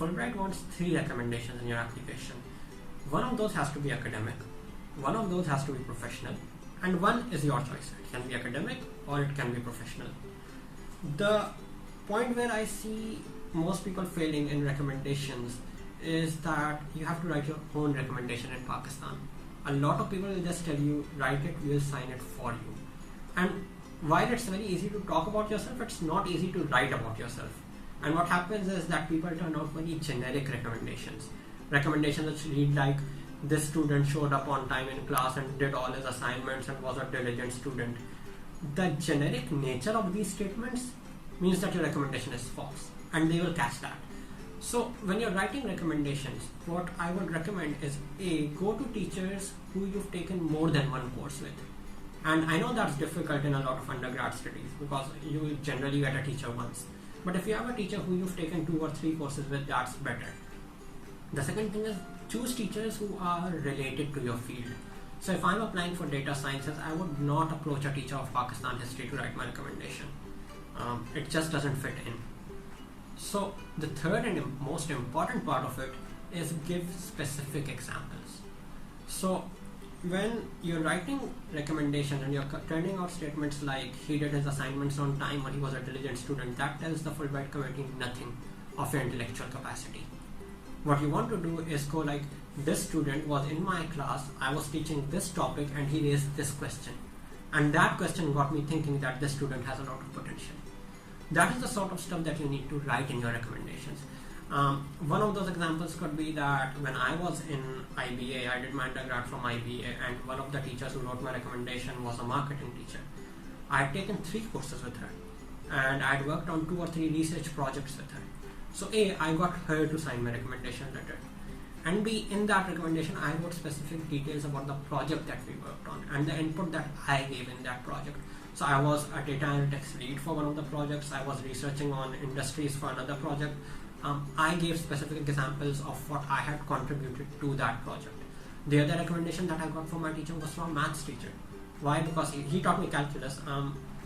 Fulbright wants 3 recommendations in your application. One of those has to be academic, one of those has to be professional, and one is your choice. It can be academic or it can be professional. The point where I see most people failing in recommendations is that you have to write your own recommendation in Pakistan. A lot of people will just tell you, write it, we will sign it for you. And while it's very easy to talk about yourself, it's not easy to write about yourself. And what happens is that people turn out very generic recommendations. Recommendations which read like, this student showed up on time in class and did all his assignments and was a diligent student. The generic nature of these statements means that your recommendation is false, and they will catch that. So when you're writing recommendations, what I would recommend is A, go to teachers who you've taken more than one course with. And I know that's difficult in a lot of undergrad studies because you will generally get a teacher once. But if you have a teacher who you've taken 2 or 3 courses with, that's better. The second thing is choose teachers who are related to your field. So if I'm applying for data sciences, I would not approach a teacher of Pakistan history to write my recommendation. It just doesn't fit in. So the third and most important part of it is give specific examples. So when you're writing recommendations and you're turning out statements like he did his assignments on time or he was a diligent student, that tells the Fulbright committee nothing of your intellectual capacity. What you want to do is go like, this student was in my class, I was teaching this topic and he raised this question. And that question got me thinking that this student has a lot of potential. That is the sort of stuff that you need to write in your recommendations. One of those examples could be that when I was in IBA, I did my undergrad from IBA, and one of the teachers who wrote my recommendation was a marketing teacher. I had taken 3 courses with her, and I had worked on 2 or 3 research projects with her. So A, I got her to sign my recommendation letter, and B, in that recommendation I wrote specific details about the project that we worked on and the input that I gave in that project. So I was a data analytics lead for one of the projects, I was researching on industries for another project. I gave specific examples of what I had contributed to that project. The other recommendation that I got from my teacher was from a maths teacher. Why? Because he taught me calculus.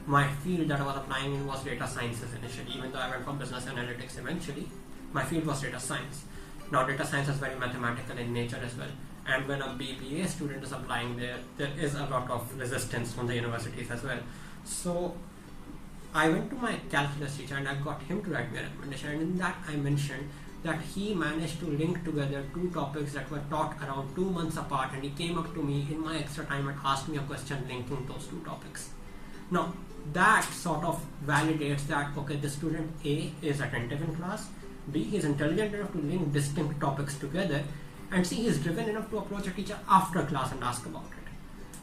My field that I was applying in was data sciences initially, even though I went for business analytics eventually. My field was data science. Now data science is very mathematical in nature as well. And when a BBA student is applying there is a lot of resistance from the universities as well. So I went to my calculus teacher and I got him to write me a recommendation, and in that I mentioned that he managed to link together 2 topics that were taught around 2 months apart, and he came up to me in my extra time and asked me a question linking those 2 topics. Now that sort of validates that, okay, the student A is attentive in class, B, he is intelligent enough to link distinct topics together, and C, he is driven enough to approach a teacher after class and ask about it.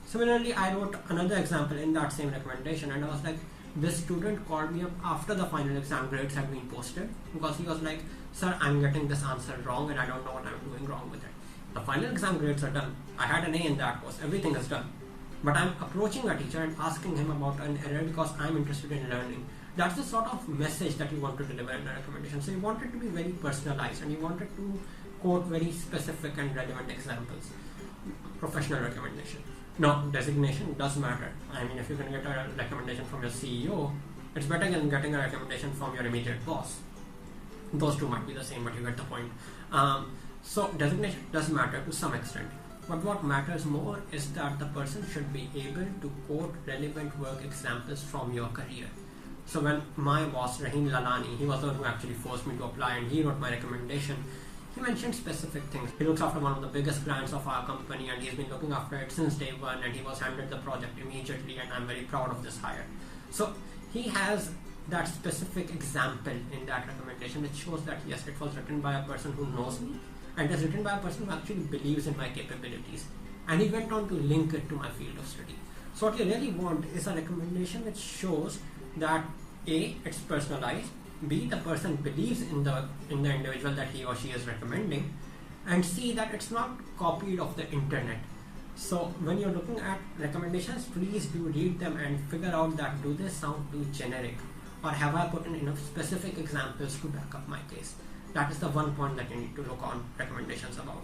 Similarly, I wrote another example in that same recommendation, and I was like, this student called me up after the final exam grades had been posted because he was like, sir, I'm getting this answer wrong and I don't know what I'm doing wrong with it. The final exam grades are done. I had an A in that course. Everything is done. But I'm approaching a teacher and asking him about an error because I'm interested in learning. That's the sort of message that you want to deliver in a recommendation. So you want it to be very personalized and you want it to quote very specific and relevant examples. Professional recommendation. No, designation does matter. I mean, if you can get a recommendation from your CEO, it's better than getting a recommendation from your immediate boss. Those 2 might be the same, but you get the point. So designation does matter to some extent. But what matters more is that the person should be able to quote relevant work examples from your career. So when my boss, Rahim Lalani, he was the one who actually forced me to apply and he wrote my recommendation, he mentioned specific things. He looks after one of the biggest clients of our company and he's been looking after it since day 1, and he was handed the project immediately, and I'm very proud of this hire. So he has that specific example in that recommendation which shows that yes, it was written by a person who knows me and it is written by a person who actually believes in my capabilities, and he went on to link it to my field of study. So what you really want is a recommendation which shows that A, it's personalized, B, the person believes in the individual that he or she is recommending, and C, that it's not copied off the internet. So when you're looking at recommendations, please do read them and figure out that do they sound too generic, or have I put in enough specific examples to back up my case. That is the one point that you need to look on recommendations about.